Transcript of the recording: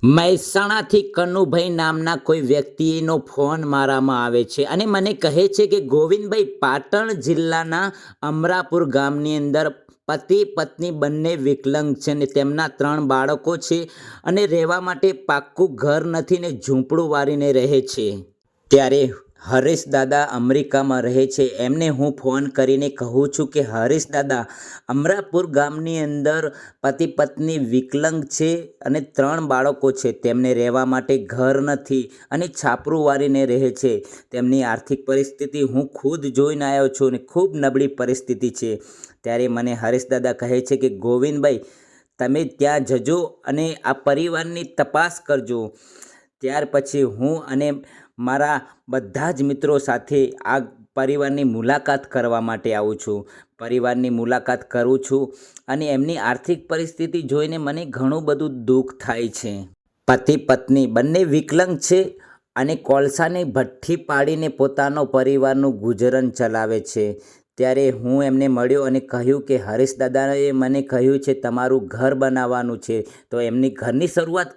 મહેસાણાથી કનુભાઈ નામના કોઈ વ્યક્તિનો ફોન મારામાં આવે છે અને મને કહે છે કે ગોવિંદભાઈ, પાટણ જિલ્લાના અમરાપુર ગામની અંદર પતિ પત્ની બંને વિકલાંગ છે ને તેમના 3 બાળકો છે અને રહેવા માટે પાક્કું ઘર નથી ને ઝૂંપડું વાળીને રહે છે। ત્યારે હરેશ દાદા અમેરિકામાં રહે છે। એમને હું ફોન કરીને કહું છું કે હરેશ દાદા, અમરાપુર ગામની અંદર પતિ પત્ની વિકલાંગ છે અને 3 બાળકો છે, તેમને રહેવા માટે ઘર નથી અને છાપરું વાળીને રહે છે। તેમની આર્થિક પરિસ્થિતિ હું ખુદ જોઈને આવ્યો છું અને ખૂબ નબળી પરિસ્થિતિ છે। ત્યારે મને હરેશ દાદા કહે છે કે ગોવિંદભાઈ, તમે ત્યાં જજો અને આ પરિવારની તપાસ કરજો। ત્યાર પછી હું અને મારા બધા જ મિત્રો સાથે આ પરિવારની મુલાકાત કરવા માટે આવું છું। પરિવારની મુલાકાત કરું છું અને એમની આર્થિક પરિસ્થિતિ જોઈને મને ઘણું બધું દુઃખ થાય છે। પતિ પત્ની બંને વિકલાંગ છે અને કોલસાની ભઠ્ઠી પાડીને પોતાનો પરિવારનું ગુજરાન ચલાવે છે। ત્યારે હું એમને મળ્યો અને કહ્યું કે હરેશ દાદાએ મને કહ્યું છે તમારું ઘર બનાવવાનું છે, તો એમની ઘરની શરૂઆત